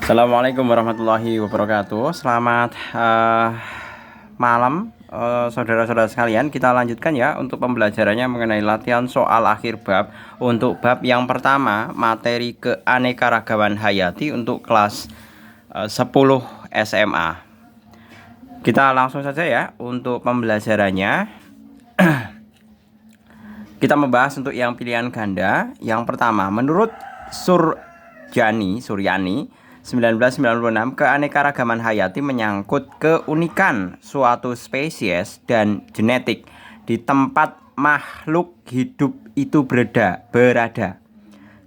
Assalamualaikum warahmatullahi wabarakatuh. Selamat malam, saudara-saudara sekalian. Kita lanjutkan ya untuk pembelajarannya mengenai latihan soal akhir bab. Untuk bab yang pertama, materi keanekaragaman hayati untuk kelas 10 SMA. Kita langsung saja ya untuk pembelajarannya. Kita membahas untuk yang pilihan ganda. Yang pertama, menurut Suryani 1996, keanekaragaman hayati menyangkut keunikan suatu spesies dan genetik di tempat makhluk hidup itu berada.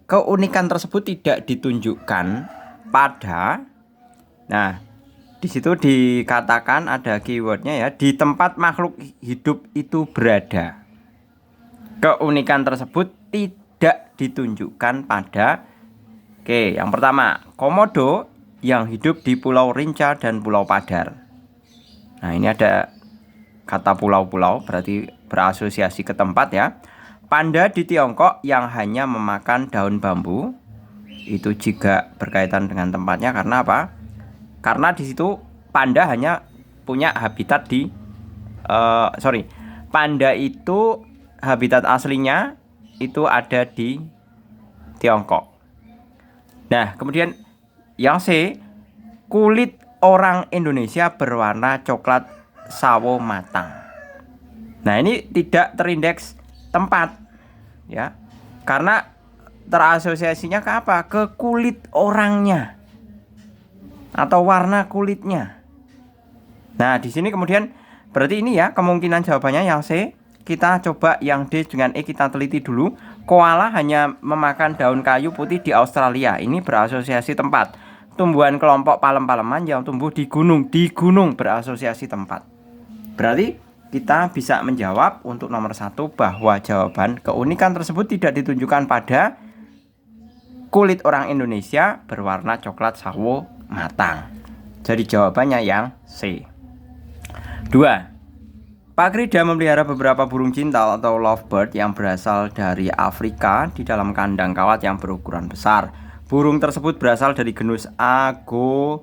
Keunikan tersebut tidak ditunjukkan pada, nah di situ dikatakan ada keywordnya ya, di tempat makhluk hidup itu berada. Keunikan tersebut tidak ditunjukkan pada. Oke, yang pertama, komodo yang hidup di Pulau Rinca dan Pulau Padar. Nah, ini ada kata pulau-pulau, berarti berasosiasi ke tempat ya. Panda di Tiongkok yang hanya memakan daun bambu, itu juga berkaitan dengan tempatnya. Karena apa? Karena di situ panda hanya punya habitat di panda itu habitat aslinya itu ada di Tiongkok. Nah, kemudian yang C, kulit orang Indonesia berwarna coklat sawo matang. Nah, ini tidak terindeks tempat ya. Karena terasosiasinya ke apa? Ke kulit orangnya atau warna kulitnya. Nah, di sini kemudian berarti ini ya kemungkinan jawabannya yang C. Kita coba yang D dengan E kita teliti dulu. Koala hanya memakan daun kayu putih di Australia. Ini berasosiasi tempat. Tumbuhan kelompok palem-paleman yang tumbuh di gunung. Di gunung berasosiasi tempat. Berarti kita bisa menjawab untuk nomor 1 bahwa jawaban keunikan tersebut tidak ditunjukkan pada kulit orang Indonesia berwarna coklat sawo matang. Jadi jawabannya yang C. 2. Pak Krida memelihara beberapa burung cinta atau lovebird yang berasal dari Afrika di dalam kandang kawat yang berukuran besar. Burung tersebut berasal dari genus Agopornis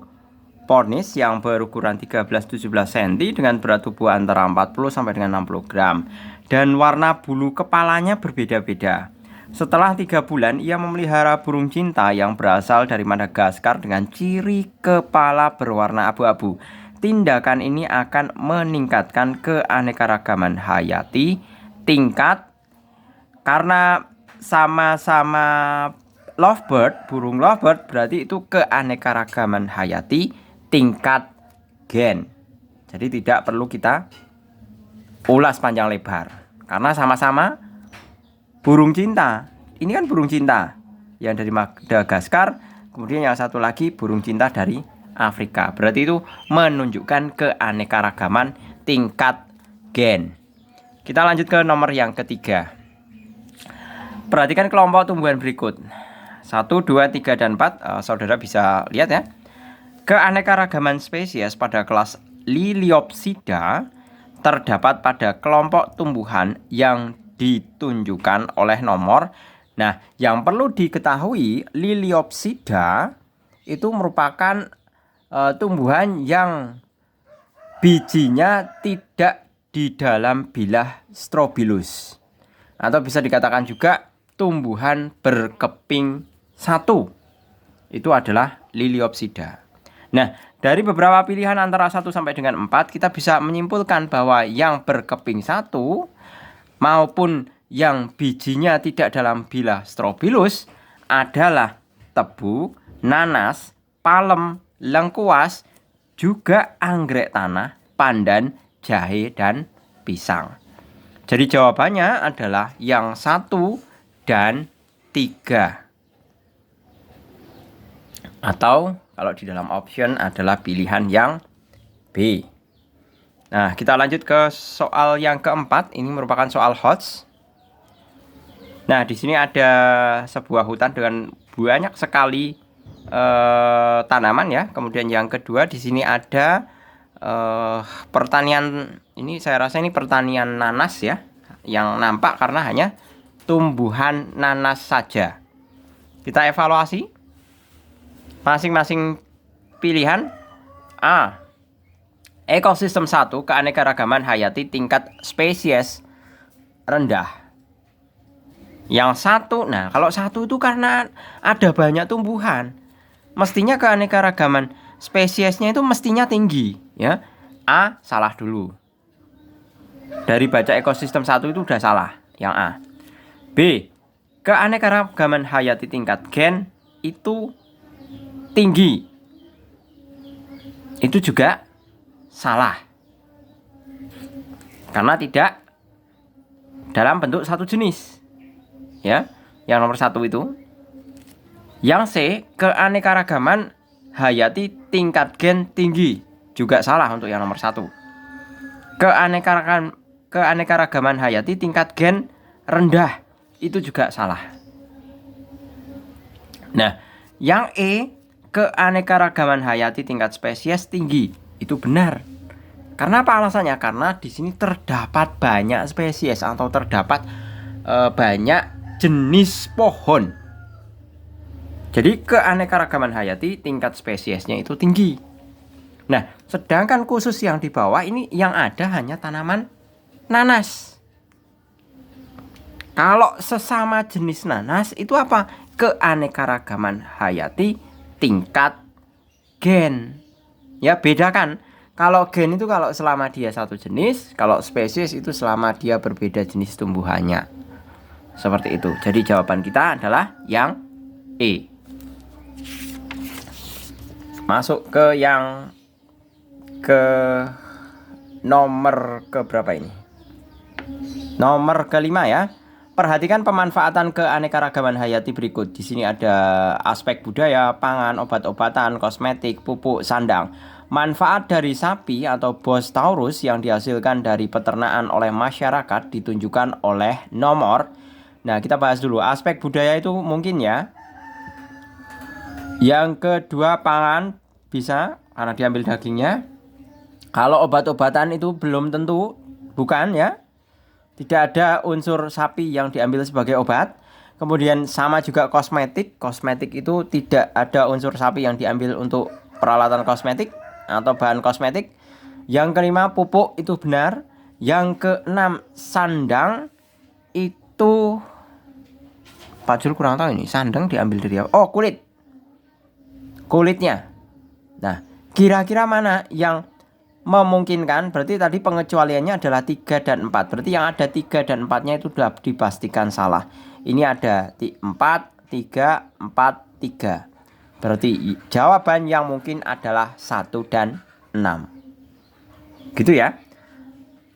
yang berukuran 13-17 cm dengan berat tubuh antara 40 sampai dengan 60 gram. Dan warna bulu kepalanya berbeda-beda. Setelah 3 bulan, ia memelihara burung cinta yang berasal dari Madagaskar dengan ciri kepala berwarna abu-abu. Tindakan ini akan meningkatkan keanekaragaman hayati tingkat karena sama-sama lovebird, burung lovebird berarti itu keanekaragaman hayati tingkat gen. Jadi tidak perlu kita ulas panjang lebar karena sama-sama burung cinta. Ini kan burung cinta yang dari Madagaskar, kemudian yang satu lagi burung cinta dari Afrika. Berarti itu menunjukkan keanekaragaman tingkat gen. Kita lanjut ke nomor yang ketiga. Perhatikan kelompok tumbuhan berikut. 1, 2, 3, dan 4. Saudara bisa lihat ya. Keanekaragaman spesies pada kelas Liliopsida terdapat pada kelompok tumbuhan yang ditunjukkan oleh nomor. Nah, yang perlu diketahui, Liliopsida itu merupakan tumbuhan yang bijinya tidak di dalam bilah strobilus, atau bisa dikatakan juga tumbuhan berkeping satu. Itu adalah Liliopsida. Nah, dari beberapa pilihan antara 1 sampai dengan 4, kita bisa menyimpulkan bahwa yang berkeping satu maupun yang bijinya tidak dalam bilah strobilus adalah tebu, nanas, palem, lengkuas, juga anggrek tanah, pandan, jahe, dan pisang. Jadi jawabannya adalah yang 1 dan 3. Atau kalau di dalam option adalah pilihan yang B. Nah, kita lanjut ke soal yang keempat. Ini merupakan soal HOTS. Nah, di sini ada sebuah hutan dengan banyak sekali tanaman ya. Kemudian yang kedua di sini ada pertanian. Ini saya rasa ini pertanian nanas ya, yang nampak karena hanya tumbuhan nanas saja. Kita evaluasi masing-masing Pilihan A. Ekosistem 1, keanekaragaman hayati tingkat spesies rendah. Yang 1, nah kalau 1 itu karena ada banyak tumbuhan, mestinya keanekaragaman spesiesnya itu mestinya tinggi, ya. A, salah dulu. Dari baca ekosistem 1 itu udah salah, yang A. B, keanekaragaman hayati tingkat gen itu tinggi. Itu juga salah. Karena tidak dalam bentuk satu jenis. Ya, yang nomor 1 itu. Yang C, keanekaragaman hayati tingkat gen tinggi. Juga salah untuk yang nomor 1. Keanekaragaman hayati tingkat gen rendah. Itu juga salah. Nah, yang E, keanekaragaman hayati tingkat spesies tinggi. Itu benar. Karena apa alasannya? Karena di sini terdapat banyak spesies atau terdapat banyak jenis pohon. Jadi keanekaragaman hayati tingkat spesiesnya itu tinggi. Nah, sedangkan khusus yang di bawah ini yang ada hanya tanaman nanas. Kalau sesama jenis nanas itu apa? Keanekaragaman hayati tingkat gen. Ya, bedakan. Kalau gen itu kalau selama dia satu jenis, kalau spesies itu selama dia berbeda jenis tumbuhannya. Seperti itu. Jadi jawaban kita adalah yang E. Masuk ke yang ke nomor ke berapa ini? Nomor kelima ya. Perhatikan pemanfaatan keanekaragaman hayati berikut. Di sini ada aspek budaya, pangan, obat-obatan, kosmetik, pupuk, sandang. Manfaat dari sapi atau Bos Taurus yang dihasilkan dari peternakan oleh masyarakat ditunjukkan oleh nomor. Nah, kita bahas dulu aspek budaya itu mungkin ya. Yang kedua pangan bisa karena diambil dagingnya. Kalau obat-obatan itu belum tentu, bukan ya. Tidak ada unsur sapi yang diambil sebagai obat. Kemudian sama juga kosmetik. Kosmetik itu tidak ada unsur sapi yang diambil untuk peralatan kosmetik atau bahan kosmetik. Yang kelima pupuk itu benar. Yang keenam sandang itu Pak Jul kurang tahu ini. Sandang diambil dari apa? Oh, kulitnya. Nah, kira-kira mana yang memungkinkan? Berarti tadi pengecualiannya adalah 3 dan 4. Berarti yang ada 3 dan 4-nya itu sudah dipastikan salah. Ini ada 4, 3, 4, 3. Berarti jawaban yang mungkin adalah 1 dan 6. Gitu ya.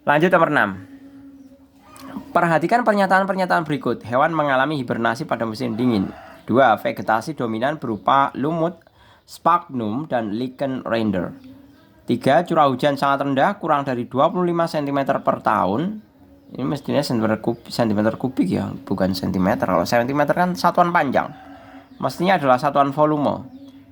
Lanjut nomor 6. Perhatikan pernyataan-pernyataan berikut. Hewan mengalami hibernasi pada musim dingin. 2. Vegetasi dominan berupa lumut, sphagnum, dan lichen render. 3. Curah hujan sangat rendah, kurang dari 25 cm per tahun. Ini mestinya cm kubik ya, bukan cm. Kalau cm kan satuan panjang. Mestinya adalah satuan volume,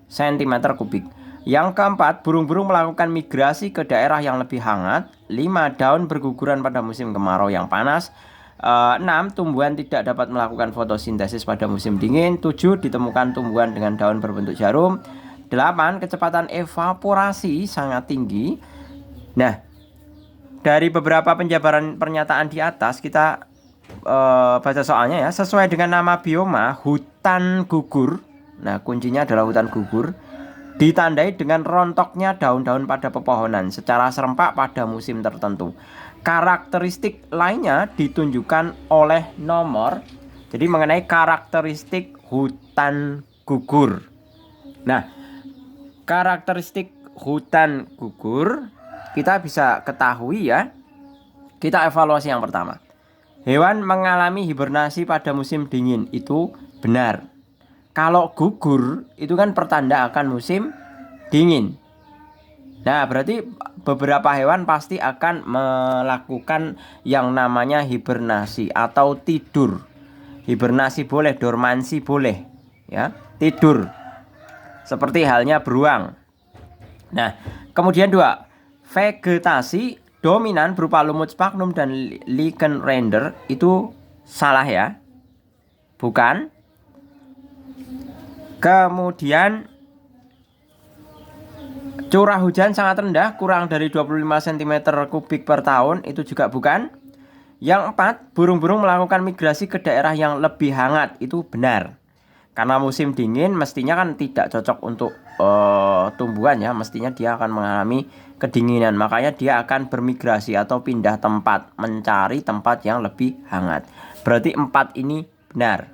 cm kubik. Yang keempat, burung-burung melakukan migrasi ke daerah yang lebih hangat. 5. Daun berguguran pada musim kemarau yang panas. 6. Tumbuhan tidak dapat melakukan fotosintesis pada musim dingin. 7. Ditemukan tumbuhan dengan daun berbentuk jarum. 8. Kecepatan evaporasi sangat tinggi. Nah, dari beberapa penjabaran pernyataan di atas kita baca soalnya ya. Sesuai dengan nama bioma, hutan gugur. Nah, kuncinya adalah hutan gugur. Ditandai dengan rontoknya daun-daun pada pepohonan secara serempak pada musim tertentu. Karakteristik lainnya ditunjukkan oleh nomor. Jadi mengenai karakteristik hutan gugur. Nah, karakteristik hutan gugur kita bisa ketahui ya. Kita evaluasi yang pertama. Hewan mengalami hibernasi pada musim dingin, itu benar. Kalau gugur itu kan pertanda akan musim dingin. Nah, berarti beberapa hewan pasti akan melakukan yang namanya hibernasi atau tidur. Hibernasi boleh, dormansi boleh, ya, tidur. Seperti halnya beruang. Nah, kemudian 2, vegetasi dominan berupa lumut, sphagnum, dan lichen render itu salah ya, bukan. Kemudian Curah hujan sangat rendah, kurang dari 25 cm kubik per tahun, itu juga bukan. Yang 4, burung-burung melakukan migrasi ke daerah yang lebih hangat, itu benar. Karena musim dingin mestinya kan tidak cocok untuk tumbuhan ya, mestinya dia akan mengalami kedinginan, makanya dia akan bermigrasi atau pindah tempat, mencari tempat yang lebih hangat. Berarti 4 ini benar.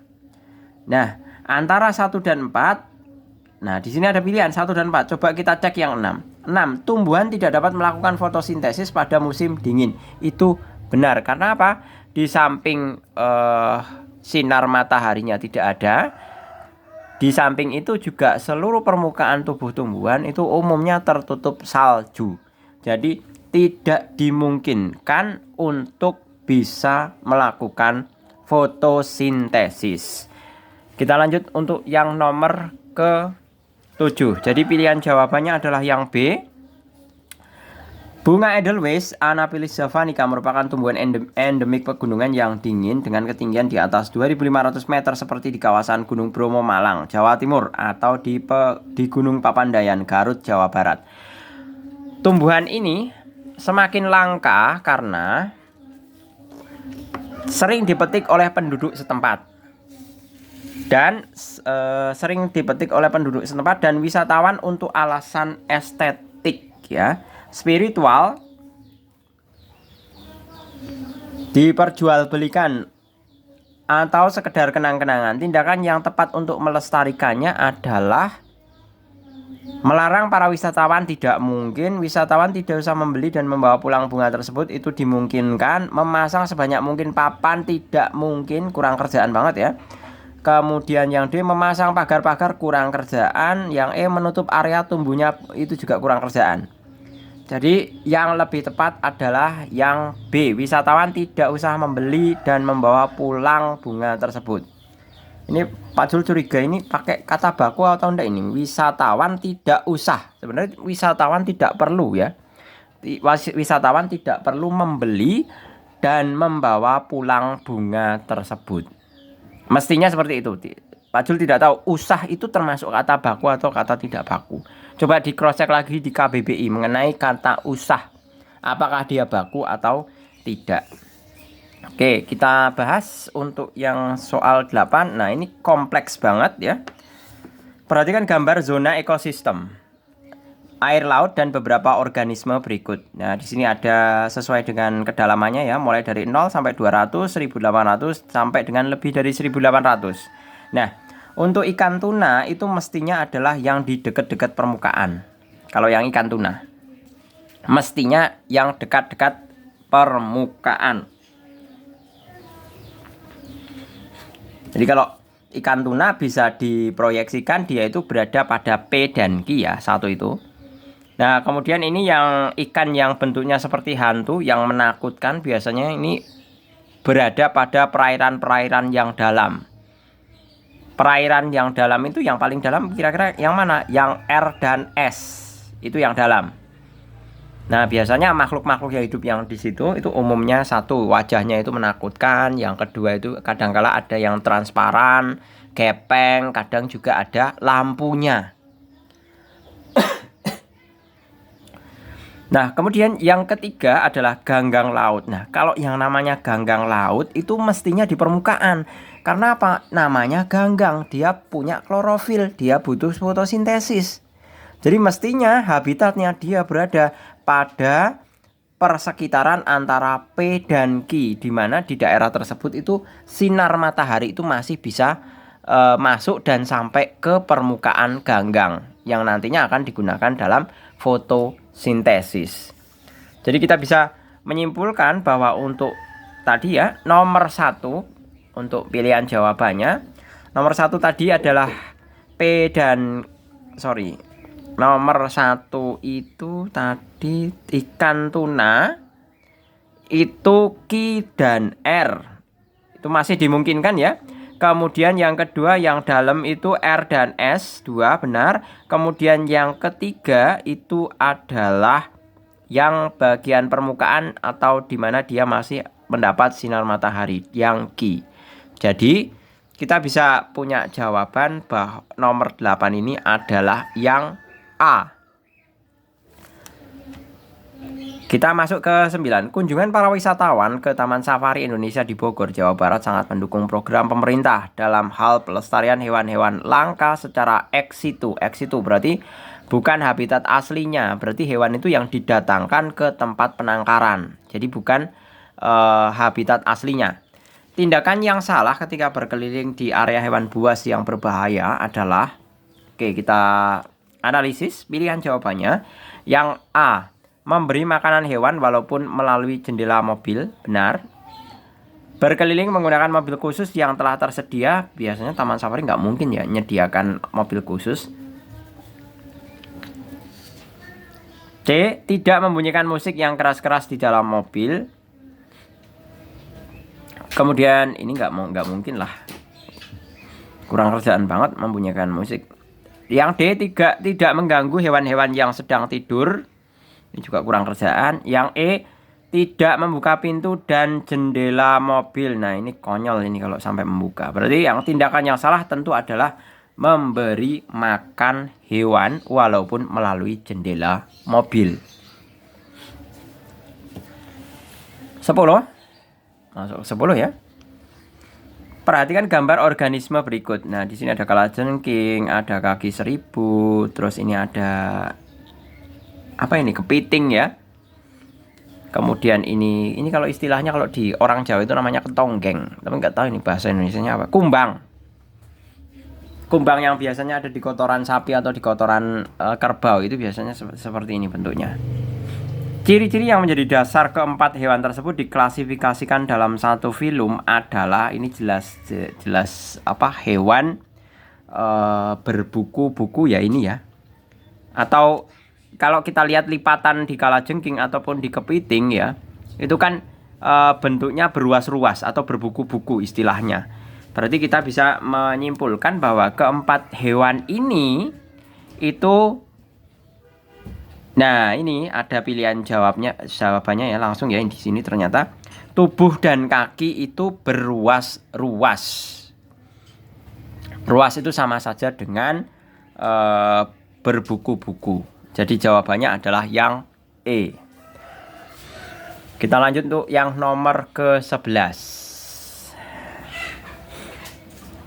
Nah, antara 1 dan 4, nah, di sini ada pilihan 1 dan 4. Coba kita cek yang 6. 6. Tumbuhan tidak dapat melakukan fotosintesis pada musim dingin. Itu benar. Karena apa? Di samping sinar mataharinya tidak ada, di samping itu juga seluruh permukaan tubuh tumbuhan itu umumnya tertutup salju. Jadi tidak dimungkinkan untuk bisa melakukan fotosintesis. Kita lanjut untuk yang nomor ke-7. Jadi pilihan jawabannya adalah yang B. Bunga Edelweiss Anaphylis javanica merupakan tumbuhan endemik pegunungan yang dingin dengan ketinggian di atas 2.500 meter seperti di kawasan Gunung Bromo, Malang, Jawa Timur, atau di Gunung Papandayan, Garut, Jawa Barat. Tumbuhan ini semakin langka karena sering dipetik oleh penduduk setempat. Dan sering dipetik oleh penduduk setempat dan wisatawan untuk alasan estetik ya, spiritual, diperjualbelikan atau sekedar kenang-kenangan. Tindakan yang tepat untuk melestarikannya adalah melarang para wisatawan. Tidak mungkin wisatawan tidak usah membeli dan membawa pulang bunga tersebut, itu dimungkinkan. Memasang sebanyak mungkin papan tidak mungkin, kurang kerjaan banget ya. Kemudian yang D, memasang pagar-pagar, kurang kerjaan. Yang E, menutup area tumbuhnya, itu juga kurang kerjaan. Jadi yang lebih tepat adalah yang B, wisatawan tidak usah membeli dan membawa pulang bunga tersebut. Ini Pak Jul curiga ini pakai kata baku atau enggak ini? Wisatawan tidak usah. Sebenarnya wisatawan tidak perlu ya. Wisatawan tidak perlu membeli dan membawa pulang bunga tersebut. Mestinya seperti itu. Pak Jul tidak tahu usah itu termasuk kata baku atau kata tidak baku. Coba di cross check lagi di KBBI mengenai kata usah. Apakah dia baku atau tidak. Oke, kita bahas untuk yang soal 8. Nah, ini kompleks banget ya. Perhatikan gambar zona ekosistem air laut dan beberapa organisme berikut. Nah, di sini ada sesuai dengan kedalamannya ya, mulai dari 0 sampai 200, 1800 sampai dengan lebih dari 1800. Nah, untuk ikan tuna itu mestinya adalah yang di dekat-dekat permukaan. Kalau yang ikan tuna, mestinya yang dekat-dekat permukaan. Jadi kalau ikan tuna bisa diproyeksikan dia itu berada pada P dan Q ya, satu itu. Nah, kemudian ini yang ikan yang bentuknya seperti hantu yang menakutkan, biasanya ini berada pada perairan-perairan yang dalam. Perairan yang dalam itu yang paling dalam kira-kira yang mana? Yang R dan S. Itu yang dalam. Nah, biasanya makhluk-makhluk yang hidup yang di situ itu umumnya satu, wajahnya itu menakutkan, yang kedua itu kadangkala ada yang transparan, gepeng, kadang juga ada lampunya. Nah, kemudian yang ketiga adalah ganggang laut. Nah, kalau yang namanya ganggang laut itu mestinya di permukaan. Karena apa? Namanya ganggang, dia punya klorofil, dia butuh fotosintesis. Jadi mestinya habitatnya dia berada pada persekitaran antara P dan Q, di mana di daerah tersebut itu sinar matahari itu masih bisa masuk dan sampai ke permukaan ganggang yang nantinya akan digunakan dalam fotosintesis. Jadi kita bisa menyimpulkan bahwa untuk tadi ya, nomor 1 untuk pilihan jawabannya, nomor 1 tadi adalah P dan nomor 1 itu tadi ikan tuna itu Q dan R. Itu masih dimungkinkan ya. Kemudian yang kedua yang dalam itu R dan S, 2 benar. Kemudian yang ketiga itu adalah yang bagian permukaan atau di mana dia masih mendapat sinar matahari, yang Q. Jadi kita bisa punya jawaban bahwa nomor 8 ini adalah yang A. Kita masuk ke 9. Kunjungan para wisatawan ke Taman Safari Indonesia di Bogor, Jawa Barat sangat mendukung program pemerintah dalam hal pelestarian hewan-hewan langka secara ex situ. Ex situ berarti bukan habitat aslinya, berarti hewan itu yang didatangkan ke tempat penangkaran. Jadi bukan habitat aslinya. Tindakan yang salah ketika berkeliling di area hewan buas yang berbahaya adalah, oke, kita analisis pilihan jawabannya. Yang A, memberi makanan hewan walaupun melalui jendela mobil, benar. Berkeliling menggunakan mobil khusus yang telah tersedia, biasanya taman safari nggak mungkin ya menyediakan mobil khusus. C, tidak membunyikan musik yang keras-keras di dalam mobil. Kemudian ini nggak mungkin lah, kurang kerjaan banget membunyikan musik. Yang D, tidak mengganggu hewan-hewan yang sedang tidur. Ini juga kurang kerjaan. Yang E, tidak membuka pintu dan jendela mobil. Nah, ini konyol ini kalau sampai membuka. Berarti yang tindakan yang salah tentu adalah memberi makan hewan walaupun melalui jendela mobil. 10. Masuk 10 ya. Perhatikan gambar organisme berikut. Nah, di sini ada kalajengking, ada kaki seribu, terus ini ada apa ini? Kepiting ya. Kemudian ini kalau istilahnya kalau di orang Jawa itu namanya ketonggeng. Tapi nggak tahu ini bahasa Indonesianya apa. Kumbang. Kumbang yang biasanya ada di kotoran sapi atau di kotoran kerbau itu biasanya seperti ini bentuknya. Ciri-ciri yang menjadi dasar keempat hewan tersebut diklasifikasikan dalam satu film adalah ini jelas apa hewan berbuku-buku ya ini ya. Atau kalau kita lihat lipatan di kalajengking ataupun di kepiting ya, itu kan bentuknya berruas-ruas atau berbuku-buku istilahnya. Berarti kita bisa menyimpulkan bahwa keempat hewan ini itu, nah ini ada pilihan jawabannya ya langsung ya di sini ternyata tubuh dan kaki itu berruas-ruas. Ruas itu sama saja dengan berbuku-buku. Jadi jawabannya adalah yang E. Kita lanjut untuk yang nomor ke-11.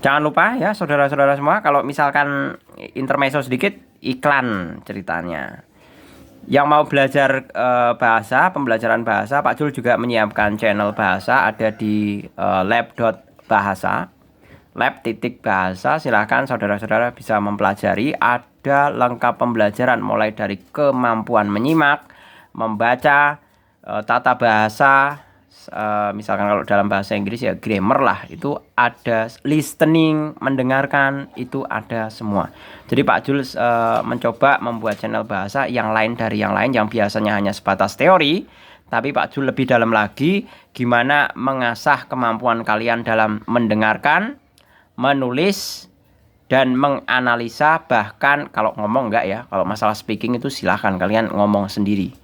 Jangan lupa ya saudara-saudara semua, kalau misalkan intermezzo sedikit, iklan ceritanya. Yang mau belajar pembelajaran bahasa, Pak Jul juga menyiapkan channel bahasa, ada di lab.bahasa, lab.bahasa. Silahkan saudara-saudara bisa mempelajari, ada lengkap pembelajaran mulai dari kemampuan menyimak, membaca, tata bahasa, misalkan kalau dalam bahasa Inggris ya grammar lah, itu ada, listening, mendengarkan, itu ada semua. Jadi Pak Jules mencoba membuat channel bahasa yang lain dari yang lain yang biasanya hanya sebatas teori, tapi Pak Jules lebih dalam lagi gimana mengasah kemampuan kalian dalam mendengarkan, menulis, dan menganalisa. Bahkan kalau ngomong enggak ya, kalau masalah speaking itu silahkan kalian ngomong sendiri.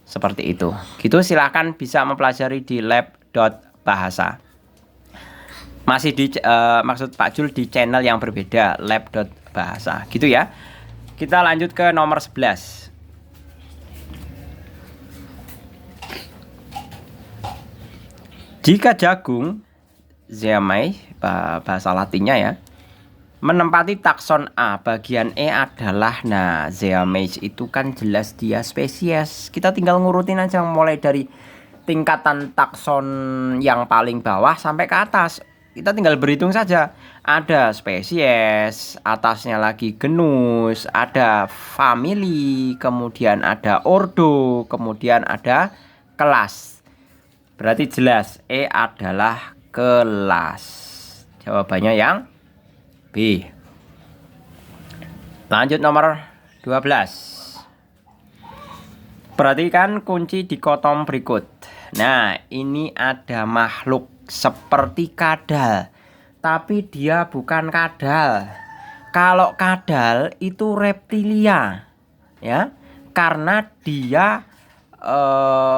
Seperti itu. Gitu silahkan bisa mempelajari di lab.bahasa. Masih di maksud Pak Jul di channel yang berbeda, lab.bahasa. Gitu ya. Kita lanjut ke nomor 11. Jika jagung, Zeamai bahasa Latinnya ya, menempati takson A, bagian E adalah, nah Zeamai itu kan jelas dia spesies. Kita tinggal ngurutin aja mulai dari tingkatan takson yang paling bawah sampai ke atas. Kita tinggal berhitung saja. Ada spesies, atasnya lagi genus, ada family, kemudian ada ordo, kemudian ada kelas. Berarti jelas E adalah kelas. Jawabannya yang B. Lanjut nomor 12. Perhatikan kunci dikotom berikut. Nah, ini ada makhluk seperti kadal, tapi dia bukan kadal. Kalau kadal itu reptilia, ya, karena dia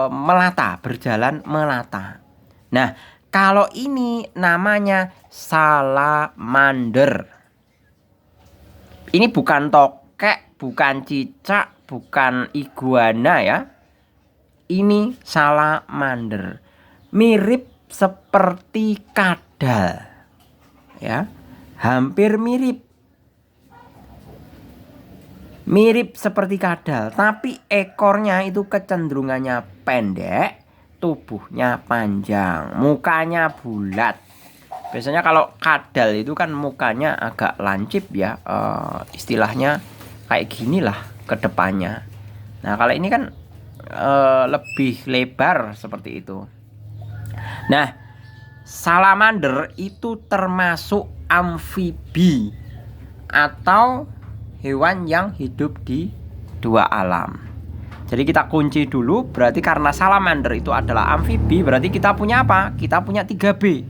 melata, berjalan melata. Nah, kalau ini namanya salamander. Ini bukan tokek, bukan cicak, bukan iguana ya. ini salamander. Mirip seperti kadal. Ya. Hampir mirip. Mirip seperti kadal, tapi ekornya itu kecenderungannya pendek, tubuhnya panjang, mukanya bulat. Biasanya kalau kadal itu kan mukanya agak lancip ya, istilahnya kayak gini lah ke depannya. Nah kalau ini kan lebih lebar seperti itu. Nah, salamander itu termasuk amfibi atau hewan yang hidup di dua alam. Jadi kita kunci dulu, berarti karena salamander itu adalah amfibi, berarti kita punya apa? Kita punya 3B.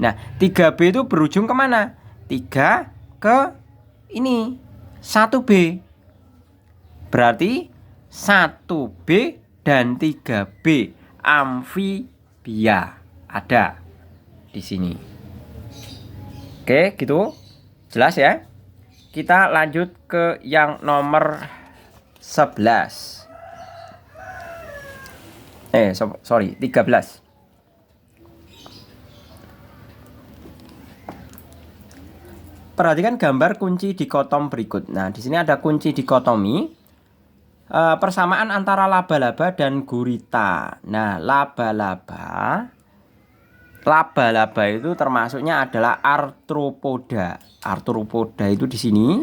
Nah, 3B itu berujung kemana? 3 ke ini 1B. Berarti 1B dan 3B amfibia ada di sini. Oke, gitu. Jelas ya? Kita lanjut ke yang nomor 11. 13. Perhatikan gambar kunci dikotom berikut. Nah, di sini ada kunci dikotomi. Persamaan antara laba-laba dan gurita. Nah, laba-laba itu termasuknya adalah arthropoda. Arthropoda itu di sini.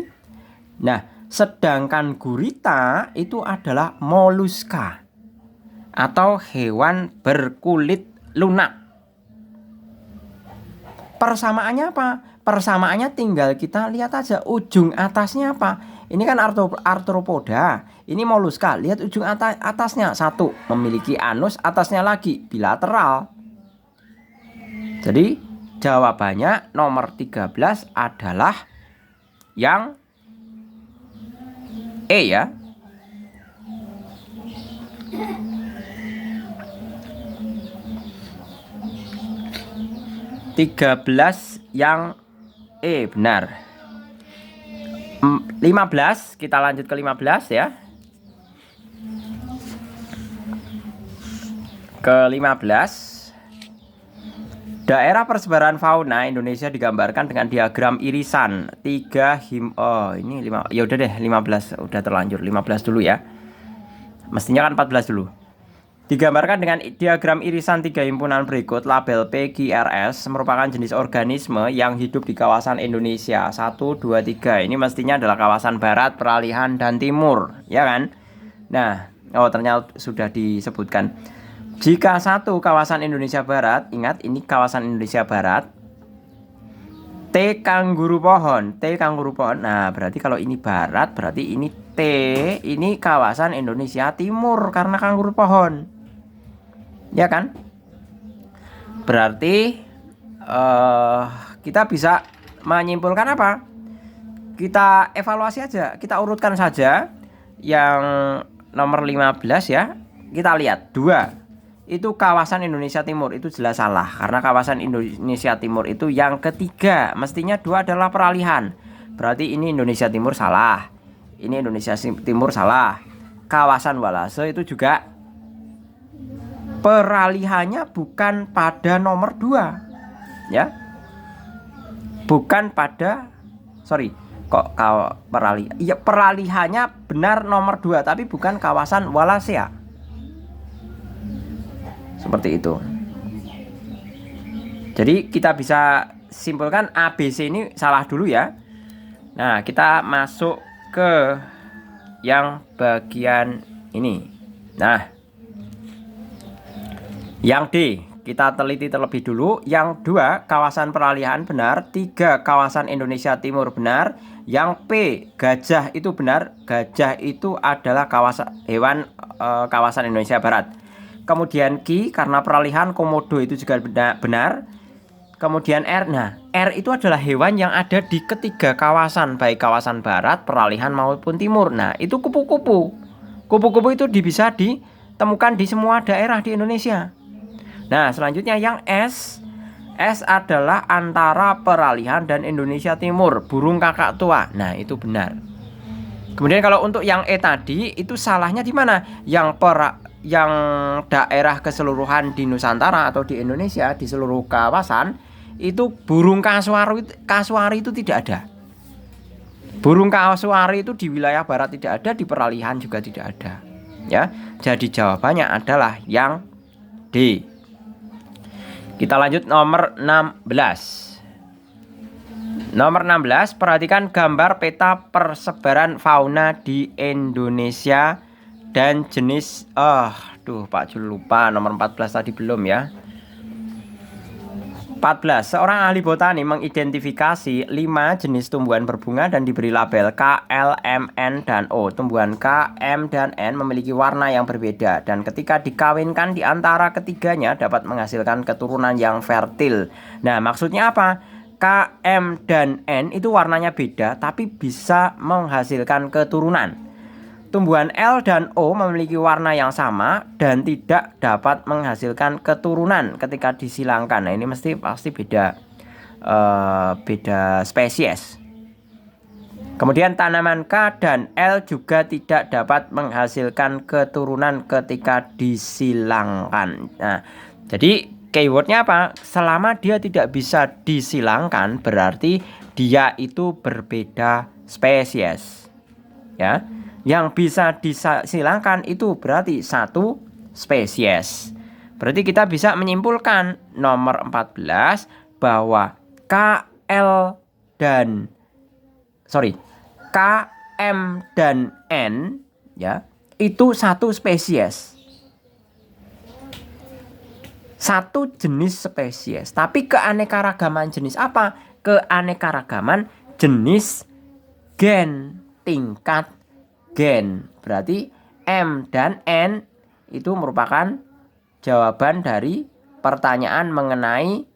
Nah, sedangkan gurita itu adalah moluska atau hewan berkulit lunak. Persamaannya apa? Persamaannya tinggal kita lihat aja ujung atasnya apa. Ini kan arthropoda, ini moluska. Lihat ujung atasnya. 1 memiliki anus, atasnya lagi bilateral. Jadi jawabannya nomor 13 adalah yang E ya. (13) yang E benar. 15, kita lanjut ke 15 ya. Ke 15. Daerah persebaran fauna Indonesia digambarkan dengan diagram irisan 3 ini 5. Ya udah deh 15, udah terlanjur 15 dulu ya. Mestinya kan 14 dulu. Digambarkan dengan diagram irisan 3 himpunan berikut. Label PGRS merupakan jenis organisme yang hidup di kawasan Indonesia 1, 2, 3. Ini mestinya adalah kawasan barat, peralihan, dan timur, ya kan? Nah, ternyata sudah disebutkan. Jika 1 kawasan Indonesia Barat, ingat ini kawasan Indonesia Barat. T kangguru pohon. Nah, berarti kalau ini barat, berarti ini T, ini kawasan Indonesia Timur karena kangguru pohon. Ya kan? Berarti kita bisa menyimpulkan apa? Kita evaluasi aja, kita urutkan saja yang nomor 15 ya. Kita lihat 2. Itu kawasan Indonesia Timur, itu jelas salah karena kawasan Indonesia Timur itu yang ketiga. Mestinya 2 adalah peralihan. Berarti ini Indonesia Timur salah. Ini Indonesia Timur salah. Kawasan Walase itu juga peralihannya bukan pada nomor 2 ya. Bukan pada peralihannya benar nomor 2 tapi bukan kawasan Wallacea. Seperti itu. Jadi kita bisa simpulkan ABC ini salah dulu ya. Nah, kita masuk ke yang bagian ini. Nah, yang D kita teliti terlebih dulu. Yang 2 kawasan peralihan benar. 3 kawasan Indonesia Timur benar. Yang P gajah itu benar. Gajah itu adalah hewan kawasan Indonesia Barat. Kemudian Q karena peralihan komodo itu juga benar. Kemudian R. Nah, R itu adalah hewan yang ada di ketiga kawasan, baik kawasan barat, peralihan maupun timur. Nah, itu kupu-kupu. Kupu-kupu itu bisa ditemukan di semua daerah di Indonesia. Nah, selanjutnya yang S. S adalah antara peralihan dan Indonesia Timur, burung kakak tua. Nah, itu benar. Kemudian kalau untuk yang E tadi, itu salahnya di mana? Yang yang daerah keseluruhan di Nusantara atau di Indonesia, di seluruh kawasan, itu burung kasuari itu tidak ada. Burung kasuari itu di wilayah barat tidak ada, di peralihan juga tidak ada. Ya, jadi jawabannya adalah yang D. Kita lanjut nomor 16. Nomor 16, perhatikan gambar peta persebaran fauna di Indonesia dan jenis Pak Jul lupa nomor 14 tadi belum ya. 14. Seorang ahli botani mengidentifikasi 5 jenis tumbuhan berbunga dan diberi label K, L, M, N, dan O. Tumbuhan K, M, dan N memiliki warna yang berbeda dan ketika dikawinkan di antara ketiganya dapat menghasilkan keturunan yang fertil. Nah, maksudnya apa? K, M, dan N itu warnanya beda tapi bisa menghasilkan keturunan. Tumbuhan L dan O memiliki warna yang sama dan tidak dapat menghasilkan keturunan ketika disilangkan. Nah, ini pasti beda spesies. Kemudian tanaman K dan L juga tidak dapat menghasilkan keturunan ketika disilangkan. Nah, jadi keywordnya apa? Selama dia tidak bisa disilangkan berarti dia itu berbeda spesies. Ya. Yang bisa disilangkan itu berarti satu spesies. Berarti kita bisa menyimpulkan nomor 14 bahwa K, M, dan N ya, itu satu spesies. Satu jenis spesies. Tapi keanekaragaman jenis apa? Keanekaragaman jenis gen, tingkat gen. Berarti M dan N itu merupakan jawaban dari pertanyaan mengenai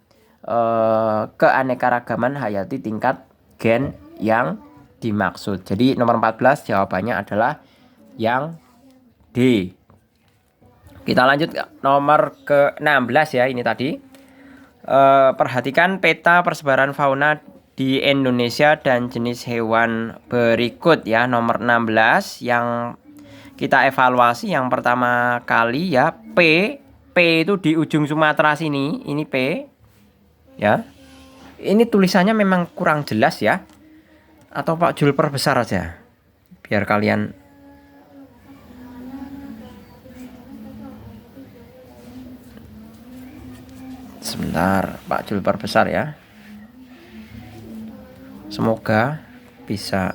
keanekaragaman hayati tingkat gen yang dimaksud. Jadi nomor 14 jawabannya adalah yang D. Kita lanjut ke nomor ke-16 ya, ini tadi. Perhatikan peta persebaran fauna di Indonesia dan jenis hewan berikut ya. Nomor 16 yang kita evaluasi yang pertama kali ya, P itu di ujung Sumatera sini, ini P ya. Ini tulisannya memang kurang jelas ya, atau Pak Jul perbesar aja biar kalian sebentar, Pak Jul perbesar ya. Semoga bisa.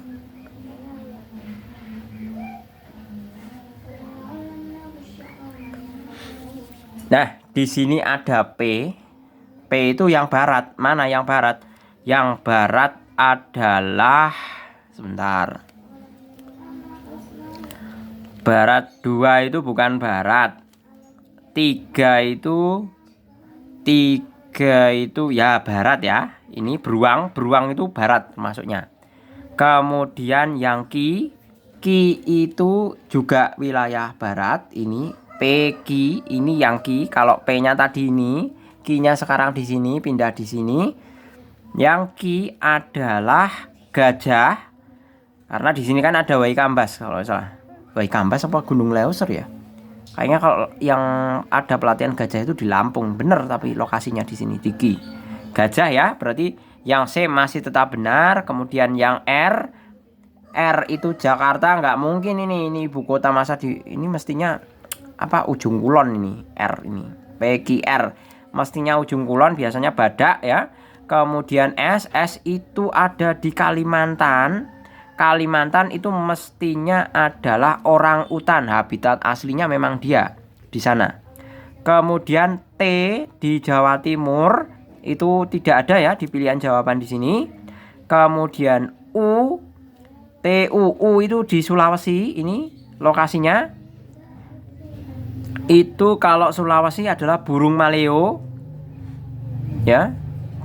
Nah, di sini ada P. P itu yang barat. Mana yang barat? Yang barat adalah sebentar. Barat 2 itu bukan barat. 3 itu ya barat ya. Ini beruang itu barat masuknya. Kemudian yang Ki itu juga wilayah barat. Ini P, Ki, ini yang Ki. Kalau P-nya tadi ini, Ki-nya sekarang di sini, pindah di sini. Yang Ki adalah gajah. Karena di sini kan ada Waikambas kalau salah. Waikambas apa Gunung Leuser ya? Kayaknya kalau yang ada pelatihan gajah itu di Lampung, bener, tapi lokasinya di sini di Ki. Gajah ya, berarti yang C masih tetap benar. Kemudian yang R itu Jakarta, nggak mungkin ini ibu kota masa di ini mestinya apa ujung kulon ini R ini. PQR mestinya ujung kulon, biasanya Badak ya. Kemudian S itu ada di Kalimantan. Kalimantan itu mestinya adalah orang utan, habitat aslinya memang dia di sana. Kemudian T di Jawa Timur itu tidak ada ya di pilihan jawaban di sini. Kemudian U itu di Sulawesi, ini lokasinya. Itu kalau Sulawesi adalah burung maleo ya.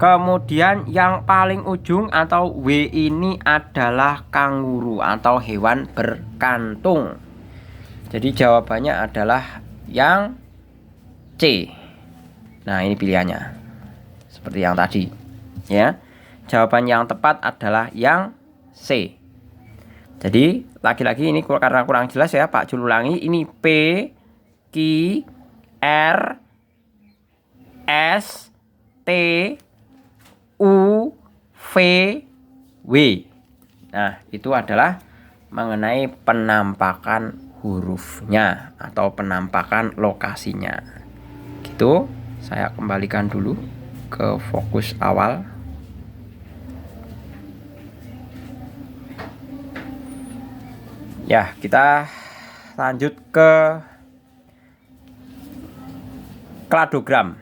Kemudian yang paling ujung atau W ini adalah kanguru atau hewan berkantung. Jadi jawabannya adalah yang C. Nah, ini pilihannya seperti yang tadi ya. Jawaban yang tepat adalah yang C. Jadi lagi-lagi ini karena kurang jelas ya, Pak Jul ulangi. Ini P Ki R S T U V W. Nah, itu adalah mengenai penampakan hurufnya atau penampakan lokasinya. Gitu, saya kembalikan dulu ke fokus awal. Ya, kita lanjut ke kladogram.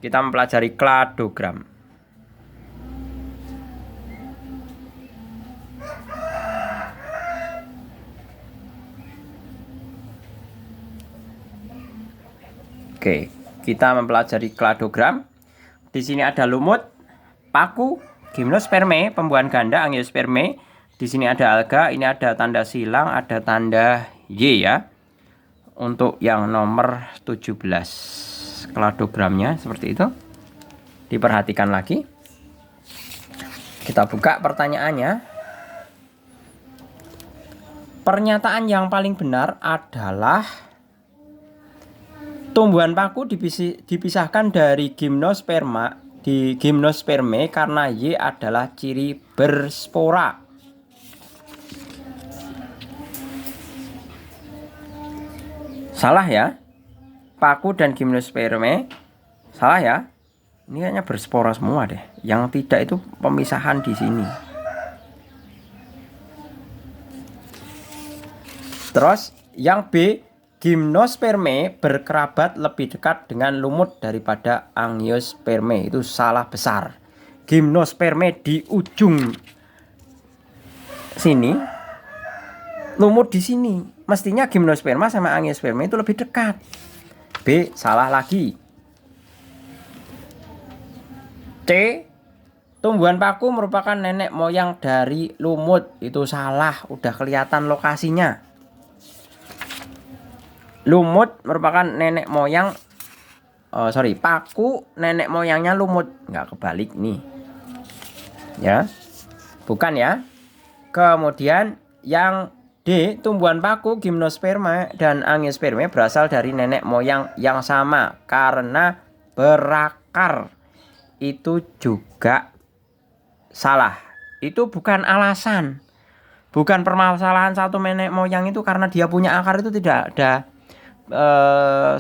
Kita mempelajari kladogram. Oke, kita mempelajari kladogram. Di sini ada lumut, paku, gimnosperme, pembuahan ganda, angiosperme. Di sini ada alga, ini ada tanda silang, ada tanda Y ya. Untuk yang nomor 17 kladogramnya seperti itu. Diperhatikan lagi. Kita buka pertanyaannya. Pernyataan yang paling benar adalah tumbuhan paku dipisahkan dari gimnosperma di gimnosperme karena Y adalah ciri berspora. Salah ya. Paku dan gimnosperme salah ya. Ini kayaknya berspora semua deh. Yang tidak itu pemisahan di sini. Terus yang B, gimnosperme berkerabat lebih dekat dengan lumut daripada angiosperme. Itu salah besar. Gimnosperme di ujung sini, lumut di sini. Mestinya gimnosperma sama angiosperme itu lebih dekat. B, salah lagi. C, tumbuhan paku merupakan nenek moyang dari lumut. Itu salah, udah kelihatan lokasinya. Lumut merupakan nenek moyang, paku nenek moyangnya lumut. Nggak kebalik nih. Ya, bukan ya. Kemudian yang D, tumbuhan paku, gimnosperma dan angiosperme berasal dari nenek moyang yang sama karena berakar. Itu juga salah. Itu bukan alasan. Bukan permasalahan satu nenek moyang itu karena dia punya akar, itu tidak ada.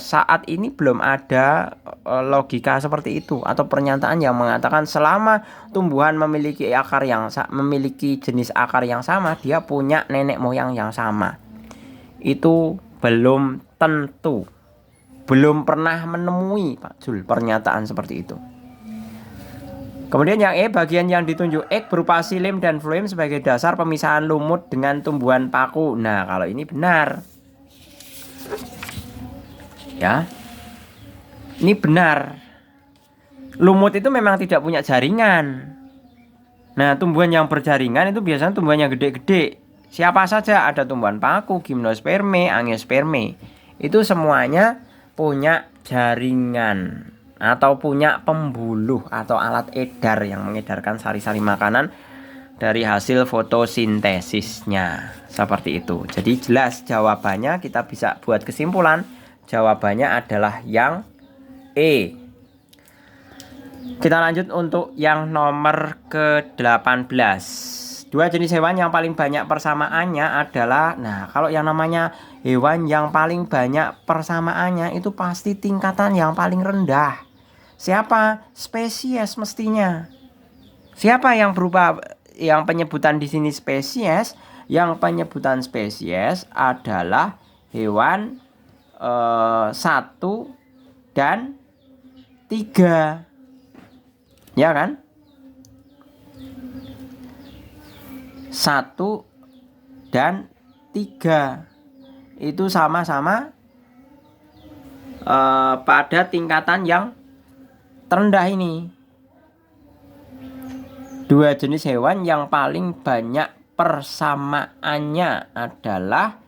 Saat ini belum ada logika seperti itu atau pernyataan yang mengatakan selama tumbuhan memiliki akar yang memiliki jenis akar yang sama, dia punya nenek moyang yang sama. Itu belum tentu. Belum pernah menemui Pak Jul pernyataan seperti itu. Kemudian yang E, bagian yang ditunjuk X berupa silim dan floem sebagai dasar pemisahan lumut dengan tumbuhan paku. Nah, kalau ini benar. Ya, ini benar. Lumut itu memang tidak punya jaringan. Nah, tumbuhan yang berjaringan itu biasanya tumbuhan yang gede-gede. Siapa saja, ada tumbuhan paku, gimnosperme, angiosperme. Itu semuanya punya jaringan atau punya pembuluh atau alat edar yang mengedarkan sari-sari makanan dari hasil fotosintesisnya. Seperti itu. Jadi jelas jawabannya, kita bisa buat kesimpulan. Jawabannya adalah yang E. Kita lanjut untuk yang nomor ke-18. Dua jenis hewan yang paling banyak persamaannya adalah, nah kalau yang namanya hewan yang paling banyak persamaannya itu pasti tingkatan yang paling rendah. Siapa? Spesies mestinya. Siapa yang berupa yang penyebutan di sini spesies? Yang penyebutan spesies adalah hewan 1 dan 3, ya kan? 1 dan 3 itu sama-sama pada tingkatan yang terendah ini. Dua jenis hewan yang paling banyak persamaannya adalah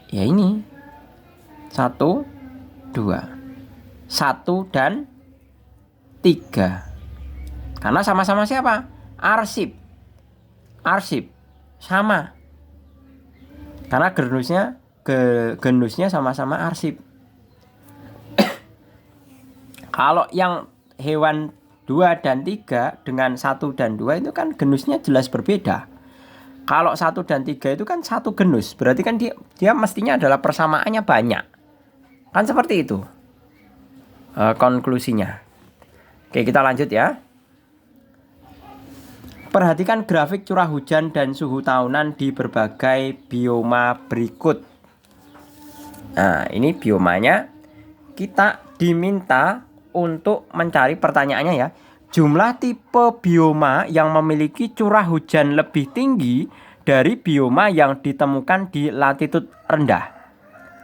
ya ini 1, 2, 1 dan 3. Karena sama-sama siapa? Arsip sama. Karena genusnya genusnya sama-sama arsip. Kalau yang hewan 2 dan 3 dengan 1 dan 2 itu kan genusnya jelas berbeda. Kalau 1 dan 3 itu kan satu genus, berarti kan dia mestinya adalah persamaannya banyak. Kan seperti itu konklusinya. Oke, kita lanjut ya. Perhatikan grafik curah hujan dan suhu tahunan di berbagai bioma berikut. Nah, ini biomanya. Kita diminta untuk mencari pertanyaannya ya. Jumlah tipe bioma yang memiliki curah hujan lebih tinggi dari bioma yang ditemukan di latitude rendah.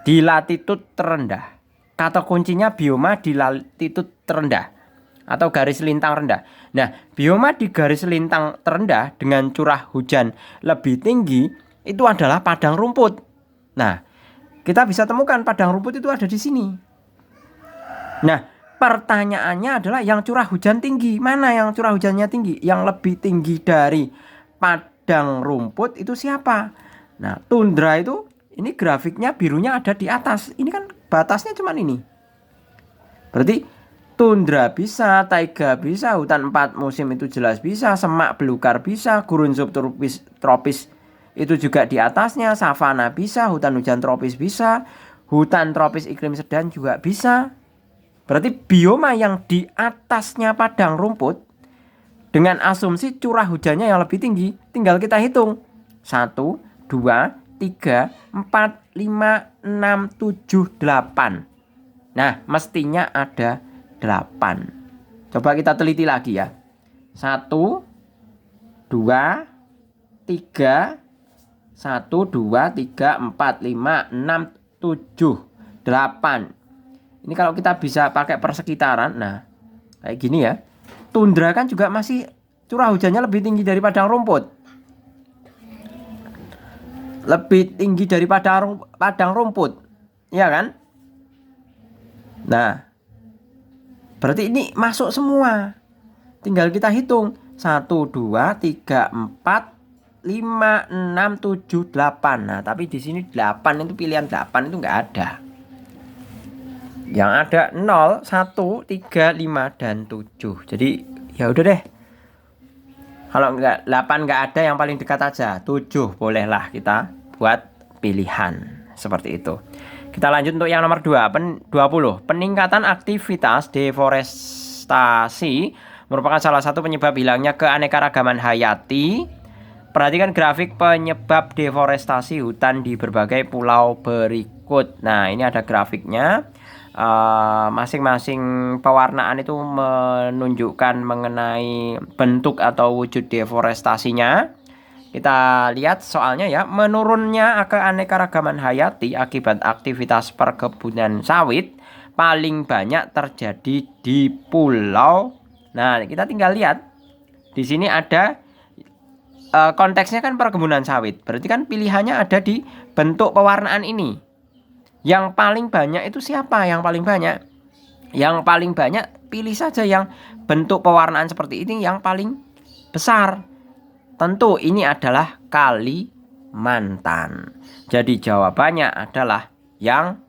Di latitude terendah. Kata kuncinya bioma di latitude terendah atau garis lintang rendah. Nah, bioma di garis lintang terendah dengan curah hujan lebih tinggi itu adalah padang rumput. Nah, kita bisa temukan padang rumput itu ada di sini. Nah, pertanyaannya adalah yang curah hujan tinggi. Mana yang curah hujannya tinggi? Yang lebih tinggi dari padang rumput itu siapa? Nah, tundra itu, ini grafiknya birunya ada di atas. Ini kan batasnya cuma ini. Berarti tundra bisa, taiga bisa, hutan 4 musim itu jelas bisa, semak belukar bisa, gurun subtropis itu juga di atasnya, savana bisa, hutan hujan tropis bisa, hutan tropis iklim sedang juga bisa. Berarti bioma yang di atasnya padang rumput dengan asumsi curah hujannya yang lebih tinggi, tinggal kita hitung. 1, 2, 3, 4, 5, 6, 7, 8. Nah, mestinya ada 8. Coba kita teliti lagi ya. 1, 2, 3, 1, 2, 3, 4, 5, 6, 7, 8. Ini kalau kita bisa pakai persekitaran, nah kayak gini ya. Tundra kan juga masih curah hujannya lebih tinggi dari padang rumput. Lebih tinggi dari padang rumput. Iya kan? Nah, berarti ini masuk semua. Tinggal kita hitung. 1, 2, 3, 4, 5, 6, 7, 8. Nah, tapi di sini 8 itu pilihan 8 itu nggak ada. Yang ada 0, 1, 3, 5, dan 7. Jadi ya udah deh. Kalau 8 nggak ada, yang paling dekat aja 7. Bolehlah kita buat pilihan seperti itu. Kita lanjut untuk yang nomor 20. Peningkatan aktivitas deforestasi merupakan salah satu penyebab hilangnya keanekaragaman hayati. Perhatikan grafik penyebab deforestasi hutan di berbagai pulau berikut. Nah, ini ada grafiknya. Masing-masing pewarnaan itu menunjukkan mengenai bentuk atau wujud deforestasinya. Kita lihat soalnya ya, menurunnya keanekaragaman hayati akibat aktivitas perkebunan sawit paling banyak terjadi di pulau. Nah, kita tinggal lihat di sini ada konteksnya kan perkebunan sawit. Berarti kan pilihannya ada di bentuk pewarnaan ini. Yang paling banyak itu siapa? Yang paling banyak? Yang paling banyak pilih saja yang bentuk pewarnaan seperti ini yang paling besar. Tentu ini adalah Kalimantan. Jadi jawabannya adalah yang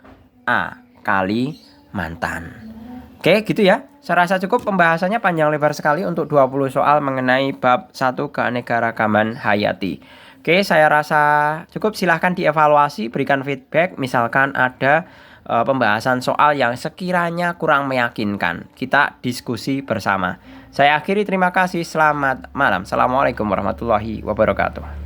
A, Kalimantan. Oke, gitu ya. Saya rasa cukup, pembahasannya panjang lebar sekali untuk 20 soal mengenai bab 1 keanekaragaman hayati. Oke, saya rasa cukup. Silahkan dievaluasi, berikan feedback. Misalkan ada pembahasan soal yang sekiranya kurang meyakinkan, kita diskusi bersama. Saya akhiri, terima kasih, selamat malam. Assalamualaikum warahmatullahi wabarakatuh.